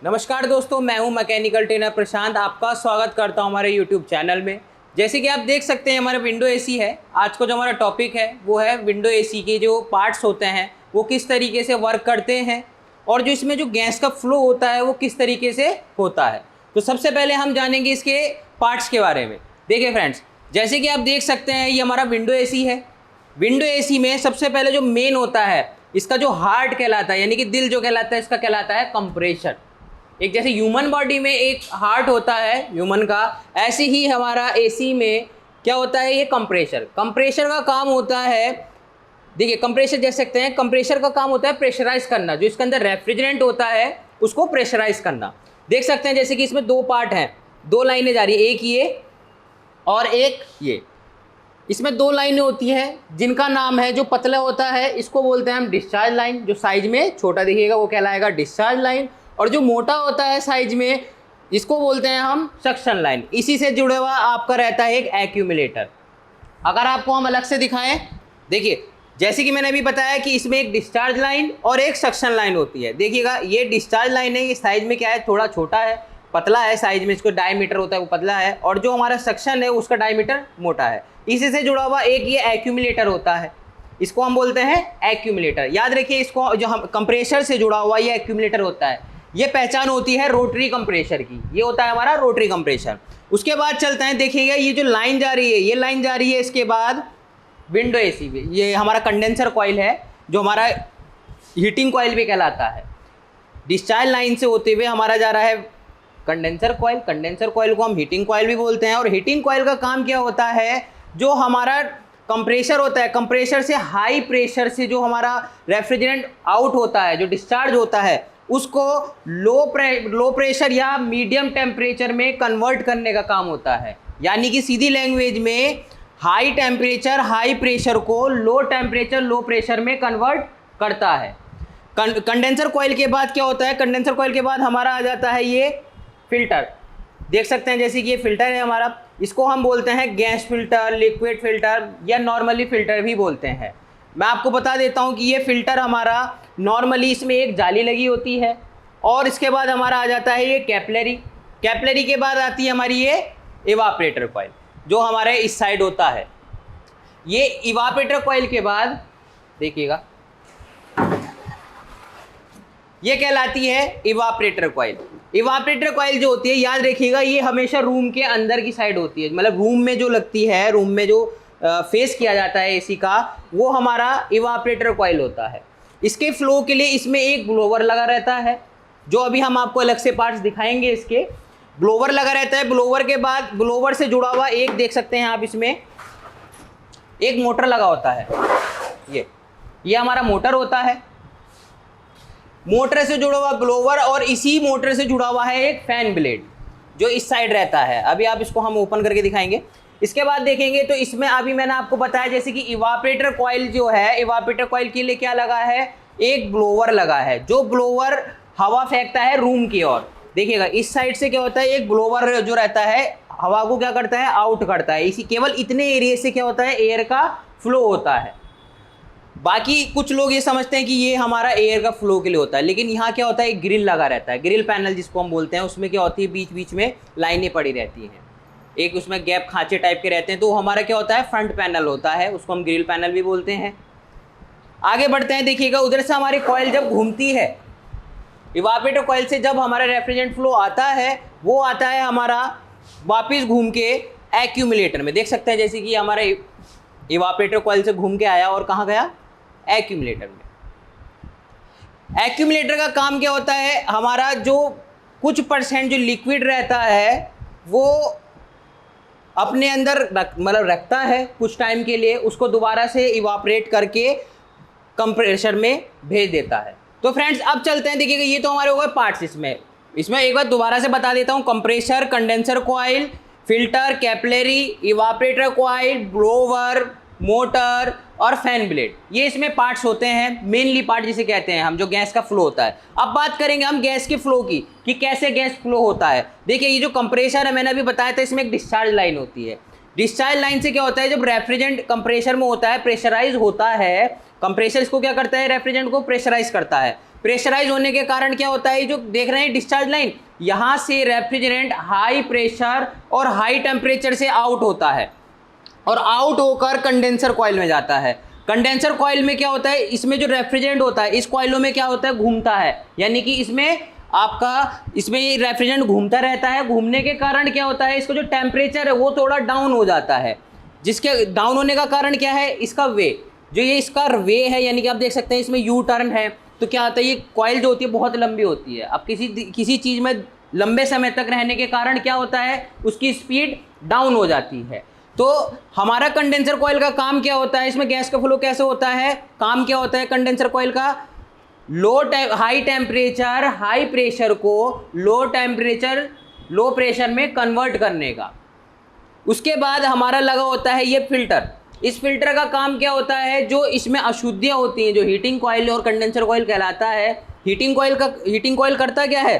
नमस्कार दोस्तों, मैं हूं मैकेनिकल ट्रेनर प्रशांत। आपका स्वागत करता हूं हमारे यूट्यूब चैनल में। जैसे कि आप देख सकते हैं हमारा विंडो एसी है। आज को जो हमारा टॉपिक है वो है विंडो एसी के जो पार्ट्स होते हैं वो किस तरीके से वर्क करते हैं और जो इसमें जो गैस का फ्लो होता है वो किस तरीके से होता है। तो सबसे पहले हम जानेंगे इसके पार्ट्स के बारे में। देखिए फ्रेंड्स, जैसे कि आप देख सकते हैं ये हमारा विंडो एसी है। विंडो एसी में सबसे पहले जो मेन होता है इसका जो हार्ट कहलाता है, यानी कि दिल जो कहलाता है, इसका कहलाता है कंप्रेसर। एक जैसे ह्यूमन बॉडी में एक हार्ट होता है ह्यूमन का, ऐसे ही हमारा एसी में क्या होता है, ये कंप्रेसर। कंप्रेसर का काम होता है, देखिए कंप्रेसर देख सकते हैं, कंप्रेसर का काम होता है प्रेशराइज करना। जो इसके अंदर रेफ्रिजरेंट होता है उसको प्रेशराइज करना। देख सकते हैं जैसे कि इसमें दो पार्ट हैं, दो लाइनें जा रही है, एक ये और एक ये। इसमें दो लाइनें होती हैं जिनका नाम है, जो पतला होता है इसको बोलते हैं हम डिस्चार्ज लाइन, जो साइज में छोटा दिखेगा वो कहलाएगा डिस्चार्ज लाइन, और जो मोटा होता है साइज में इसको बोलते हैं हम सक्शन लाइन। इसी से जुड़ा हुआ आपका रहता है एक एक्यूमुलेटर। अगर आपको हम अलग से दिखाएं, देखिए जैसे कि मैंने अभी बताया कि इसमें एक डिस्चार्ज लाइन और एक सक्शन लाइन होती है। देखिएगा ये डिस्चार्ज लाइन है, ये साइज में क्या है, थोड़ा छोटा है, पतला है साइज में, इसको डायमीटर होता है वो पतला है, और जो हमारा सक्शन है उसका डायमीटर मोटा है। इसी से जुड़ा हुआ एक ये एक्यूमुलेटर होता है, इसको हम बोलते हैं एक्यूमुलेटर। याद रखिए, इसको जो हम कंप्रेसर से जुड़ा हुआ ये एक्यूमुलेटर होता है। ये पहचान होती है रोटरी कंप्रेसर की, ये होता है हमारा रोटरी कंप्रेसर। उसके बाद चलते हैं, देखिएगा ये जो लाइन जा रही है, ये लाइन जा रही है इसके बाद विंडो एसी में। ये हमारा कंडेंसर कॉइल है, जो हमारा हीटिंग कॉइल भी कहलाता है। डिस्चार्ज लाइन से होते हुए हमारा जा रहा है कंडेंसर कॉइल। कंडेंसर कॉइल को हम हीटिंग कॉइल भी बोलते हैं। और हीटिंग कॉइल का काम क्या होता है, जो हमारा कंप्रेसर होता है, कंप्रेसर से हाई प्रेशर से जो हमारा रेफ्रिजरेंट आउट होता है, जो डिस्चार्ज होता है, उसको लो प्रेशर या मीडियम टेम्परेचर में कन्वर्ट करने का काम होता है। यानी कि सीधी लैंग्वेज में हाई टेम्परेचर हाई प्रेशर को लो टेम्परेचर लो प्रेशर में कन्वर्ट करता है। कंडेंसर कॉइल के बाद क्या होता है, कंडेंसर कॉइल के बाद हमारा आ जाता है ये फिल्टर। देख सकते हैं जैसे कि ये फिल्टर है हमारा, इसको हम बोलते हैं गैस फिल्टर, लिक्विड फिल्टर या नॉर्मली फिल्टर भी बोलते हैं। मैं आपको बता देता हूं कि ये फिल्टर हमारा नॉर्मली इसमें एक जाली लगी होती है, और इसके बाद हमारा आ जाता है ये कैपिलरी। कैपिलरी के बाद आती है हमारी ये इवापरेटर कॉइल, जो हमारे इस साइड होता है। ये इवापरेटर कॉइल के बाद देखिएगा ये कहलाती है इवापरेटर कॉइल। इवापरेटर कॉइल जो होती है, याद रखिएगा, ये हमेशा रूम के अंदर की साइड होती है, मतलब रूम में जो लगती है, रूम में जो फेस किया जाता है एसी का, वो हमारा इवापरेटर कॉइल होता है। इसके फ्लो के लिए इसमें एक ब्लोवर लगा रहता है, जो अभी हम आपको अलग से पार्ट्स दिखाएंगे। इसके ब्लोवर लगा रहता है। ब्लोवर के बाद ब्लोवर से जुड़ा हुआ एक देख सकते हैं आप, इसमें एक मोटर लगा होता है। ये हमारा मोटर होता है। मोटर से जुड़ा हुआ ब्लोवर, और इसी मोटर से जुड़ा हुआ है एक फैन ब्लेड जो इस साइड रहता है। अभी आप इसको हम ओपन करके दिखाएंगे। इसके बाद देखेंगे तो इसमें अभी मैंने आपको बताया जैसे कि इवापरेटर कॉइल जो है, इवापरेटर कॉइल के लिए क्या लगा है, एक ब्लोवर लगा है, जो ब्लोवर हवा फेंकता है रूम की ओर। देखिएगा इस साइड से क्या होता है, एक ब्लोवर जो रहता है हवा को क्या करता है, आउट करता है। इसी केवल इतने एरिया से क्या होता है, एयर का फ्लो होता है। बाकी कुछ लोग ये समझते हैं कि ये हमारा एयर का फ्लो के लिए होता है, लेकिन यहाँ क्या होता है, एक ग्रिल लगा रहता है, ग्रिल पैनल जिसको हम बोलते हैं। उसमें क्या होती है, बीच बीच में लाइनें पड़ी रहती हैं, एक उसमें गैप खांचे टाइप के रहते हैं, तो हमारा क्या होता है, फ्रंट पैनल होता है, उसको हम ग्रिल पैनल भी बोलते हैं। आगे बढ़ते हैं, देखिएगा उधर से हमारी कॉइल जब घूमती है, इवापरेटर कॉइल से जब हमारा रेफ्रिजरेंट फ्लो आता है, वो आता है हमारा वापस घूम के एक्यूमुलेटर में। देख सकते हैं जैसे कि हमारा इवापरेटर कॉइल से घूम के आया और कहाँ गया, एक्यूमुलेटर में। एक्यूमुलेटर का काम क्या होता है, हमारा जो कुछ परसेंट जो लिक्विड रहता है वो अपने अंदर मतलब रखता है कुछ टाइम के लिए, उसको दोबारा से इवापरेट करके कंप्रेसर में भेज देता है। तो फ्रेंड्स अब चलते हैं, देखिएगा ये तो हमारे हो गए पार्ट्स। इसमें एक बार दोबारा से बता देता हूँ, compressor, condenser coil, filter, capillary, evaporator coil, blower, motor और फैन ब्लेड, ये इसमें पार्ट्स होते हैं, मेनली पार्ट जिसे कहते हैं हम, जो गैस का फ्लो होता है। अब बात करेंगे हम गैस के फ्लो की, कि कैसे गैस फ्लो होता है। देखिए ये जो कंप्रेसर है, मैंने अभी बताया था, इसमें एक डिस्चार्ज लाइन होती है। डिस्चार्ज लाइन से क्या होता है, जब रेफ्रिजरेंट कंप्रेसर में होता है, प्रेशराइज होता है, कंप्रेसर इसको क्या करता है, रेफ्रिजरेंट को प्रेशराइज करता है, प्रेशराइज होने के कारण क्या होता है, जो देख रहे हैं डिस्चार्ज लाइन, यहाँ से रेफ्रिजरेंट हाई प्रेशर और हाई टेम्परेचर से आउट होता है और आउट होकर कंडेंसर कॉइल में जाता है। कंडेंसर कॉइल में क्या होता है, इसमें जो रेफ्रिजरेंट होता है इस कॉइलों में क्या होता है, घूमता है, यानी कि इसमें ये रेफ्रिजरेंट घूमता रहता है। घूमने के कारण क्या होता है, इसका जो टेम्परेचर है वो थोड़ा डाउन हो जाता है। जिसके डाउन होने का कारण क्या है, इसका वे, जो ये इसका वे है, यानी कि आप देख सकते हैं इसमें यू टर्न है, तो क्या होता है, ये कॉइल जो होती है बहुत लंबी होती है। अब किसी चीज़ में लंबे समय तक रहने के कारण क्या होता है, उसकी स्पीड डाउन हो जाती है। तो हमारा कंडेंसर कॉइल का काम क्या होता है, इसमें गैस का फ्लो कैसे होता है, काम क्या होता है कंडेंसर कॉइल का, हाई टेम्परेचर हाई प्रेशर को लो टेम्परेचर लो प्रेशर में कन्वर्ट करने का। उसके बाद हमारा लगा होता है ये फिल्टर। इस फिल्टर का काम क्या होता है, जो इसमें अशुद्धियाँ होती हैं, जो हीटिंग कॉइल और कंडेंसर कॉइल कहलाता है। हीटिंग कॉइल करता क्या है,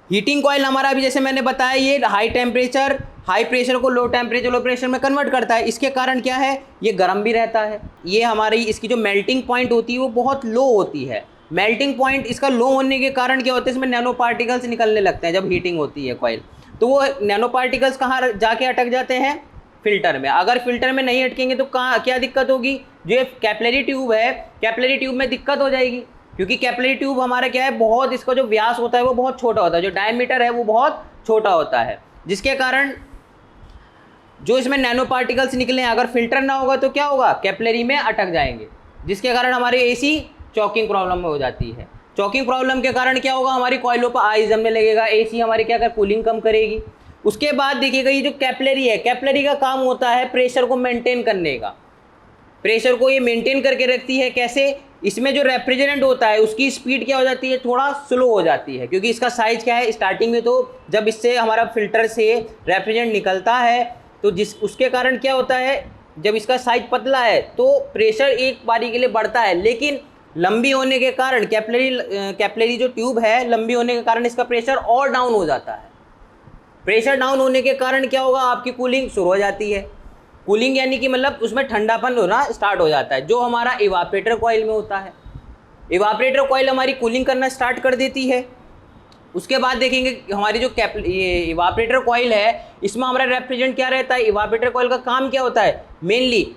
हीटिंग कॉइल हमारा अभी जैसे मैंने बताया ये हाई टेम्परेचर हाई प्रेशर को लो टेम्परेचर लो प्रेशर में कन्वर्ट करता है। इसके कारण क्या है, ये गर्म भी रहता है। ये हमारी इसकी जो मेल्टिंग पॉइंट होती है वो बहुत लो होती है। मेल्टिंग पॉइंट इसका लो होने के कारण क्या होता है, इसमें नैनो पार्टिकल्स निकलने लगते हैं जब हीटिंग होती है कॉइल। तो वो नैनो पार्टिकल्स कहाँ जाके अटक जाते हैं, फिल्टर में। अगर फिल्टर में नहीं अटकेंगे तो क्या दिक्कत होगी, जो ये कैपिलरी ट्यूब है, कैपिलरी ट्यूब में दिक्कत हो जाएगी, क्योंकि कैपिलरी ट्यूब हमारा क्या है, बहुत इसका जो व्यास होता है वो बहुत छोटा होता है, जो डायमीटर है वो बहुत छोटा होता है, जिसके कारण जो इसमें नैनो पार्टिकल्स निकले, अगर फिल्टर ना होगा तो क्या होगा, कैपिलरी में अटक जाएंगे, जिसके कारण हमारी एसी चॉकिंग प्रॉब्लम में हो जाती है। चॉकिंग प्रॉब्लम के कारण क्या होगा, हमारी कॉइलों पर आइस जमने लगेगा, एसी हमारी क्या कर कूलिंग कम करेगी। उसके बाद देखिएगा ये जो कैपिलरी है, कैपिलरी का काम होता है प्रेशर को मेंटेन करने का। प्रेशर को ये मेंटेन करके रखती है कैसे, इसमें जो रेफ्रिजरेंट होता है उसकी स्पीड क्या हो जाती है, थोड़ा स्लो हो जाती है, क्योंकि इसका साइज क्या है, स्टार्टिंग में तो जब इससे हमारा फिल्टर से रेफ्रिजरेंट निकलता है तो उसके कारण क्या होता है, जब इसका साइज पतला है तो प्रेशर एक बारी के लिए बढ़ता है, लेकिन लंबी होने के कारण कैपिलरी जो ट्यूब है लंबी होने के कारण इसका प्रेशर और डाउन हो जाता है। प्रेशर डाउन होने के कारण क्या होगा, आपकी कूलिंग शुरू हो जाती है। कूलिंग यानी कि मतलब उसमें ठंडापन होना स्टार्ट हो जाता है, जो हमारा इवापोरेटर कॉइल में होता है। इवापोरेटर कॉइल हमारी कूलिंग करना स्टार्ट कर देती है। उसके बाद देखेंगे हमारी जो ये इवापोरेटर कॉइल है, इसमें हमारा रेफ्रिजरेंट क्या रहता है, इवापोरेटर कॉइल का काम क्या होता है, मेनली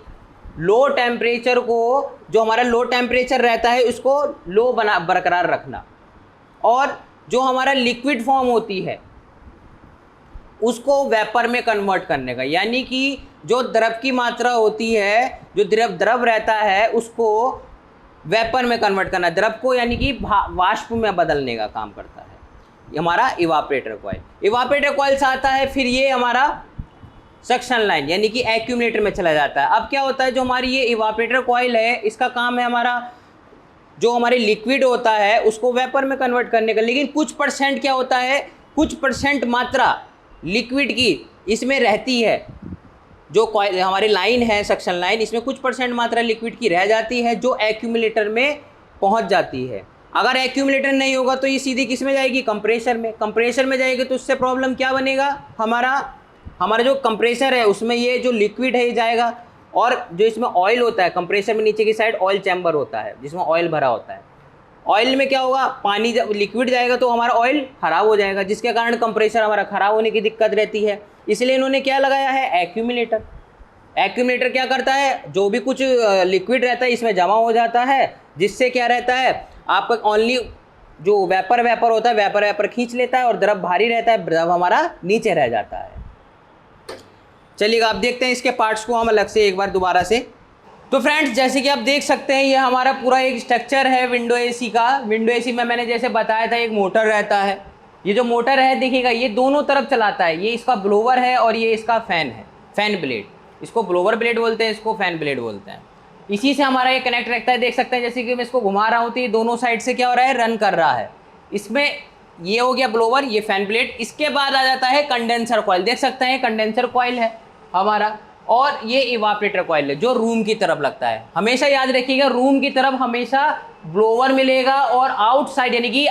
लो टेम्परेचर को, जो हमारा लो टेम्परेचर रहता है उसको लो बरकरार रखना, और जो हमारा लिक्विड फॉर्म होती है उसको वेपर में कन्वर्ट करने का, यानी कि जो द्रव की मात्रा होती है, जो द्रव रहता है उसको वेपर में कन्वर्ट करना, द्रव को यानी कि वाष्प में बदलने का काम करता है ये हमारा इवापोरेटर कॉइल। इवापोरेटर कॉइल से आता है फिर ये हमारा सक्शन लाइन, यानी कि एक्यूमुलेटर में चला जाता है। अब क्या होता है, जो हमारी ये इवापोरेटर कॉइल है इसका काम है हमारा जो हमारे लिक्विड होता है उसको वेपर में कन्वर्ट करने का, लेकिन कुछ परसेंट क्या होता है, कुछ परसेंट मात्रा लिक्विड की इसमें रहती है। जो कॉइल हमारी लाइन है सक्शन लाइन, इसमें कुछ परसेंट मात्रा लिक्विड की रह जाती है जो एक्यूमुलेटर में पहुंच जाती है। अगर एक्यूमुलेटर नहीं होगा तो ये सीधी किस में जाएगी, कंप्रेसर में। कंप्रेसर में जाएगी तो उससे प्रॉब्लम क्या बनेगा, हमारा जो कंप्रेसर है उसमें ये जो लिक्विड है ये जाएगा, और जो इसमें ऑयल होता है कंप्रेसर में नीचे की साइड ऑयल चैम्बर होता है जिसमें ऑयल भरा होता है। ऑयल में क्या होगा, पानी जब लिक्विड जाएगा तो हमारा ऑयल खराब हो जाएगा, जिसके कारण कंप्रेसर हमारा खराब होने की दिक्कत रहती है। इसलिए इन्होंने क्या लगाया है, एक्यूमुलेटर। एक्यूमुलेटर क्या करता है, जो भी कुछ लिक्विड रहता है इसमें जमा हो जाता है, जिससे क्या रहता है, आपका ओनली जो वेपर होता है वेपर खींच लेता है, और द्रव भारी रहता है, द्रव हमारा नीचे रह जाता है। चलिएगा आप देखते हैं इसके पार्ट्स को हम अलग से एक बार दोबारा से। तो फ्रेंड्स जैसे कि आप देख सकते हैं ये हमारा पूरा एक स्ट्रक्चर है विंडो एसी का। विंडो एसी में मैंने जैसे बताया था एक मोटर रहता है। ये जो मोटर है देखिएगा ये दोनों तरफ चलाता है, ये इसका ब्लोवर है और ये इसका फैन है, फैन ब्लेड। इसको ब्लोवर ब्लेड बोलते हैं, इसको फैन ब्लेड बोलते हैं। इसी से हमारा ये कनेक्ट रखता है। देख सकते हैं जैसे कि मैं इसको घुमा रहा हूँ तो ये दोनों साइड से क्या हो रहा है, रन कर रहा है। इसमें ये हो गया ब्लोवर, ये फैन ब्लेड। इसके बाद आ जाता है कंडेंसर कॉइल। देख सकते हैं कंडेंसर कॉइल है हमारा, और ये इवापोरेटर कॉइल है जो रूम की तरफ लगता है। हमेशा याद रखिएगा रूम की तरफ हमेशा ब्लोवर मिलेगा और आउटसाइड यानी कि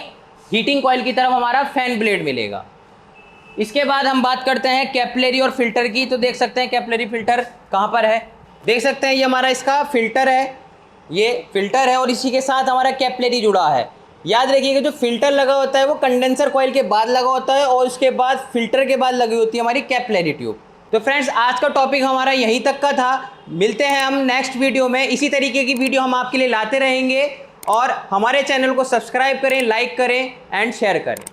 हीटिंग कॉइल की तरफ हमारा फैन ब्लेड मिलेगा। इसके बाद हम बात करते हैं कैपिलरी और फिल्टर की। तो देख सकते हैं कैपिलरी फिल्टर कहाँ पर है, देख सकते हैं ये हमारा इसका फिल्टर है। ये फिल्टर है और इसी के साथ हमारा कैपिलरी जुड़ा है। याद रखिएगा जो फिल्टर लगा होता है वो कंडेंसर कॉइल के बाद लगा होता है और उसके बाद फिल्टर के बाद लगी होती है हमारी कैपिलरी ट्यूब। तो फ्रेंड्स आज का टॉपिक हमारा यहीं तक का था। मिलते हैं हम नेक्स्ट वीडियो में, इसी तरीके की वीडियो हम आपके लिए लाते रहेंगे और हमारे चैनल को सब्सक्राइब करें, लाइक करें एंड शेयर करें।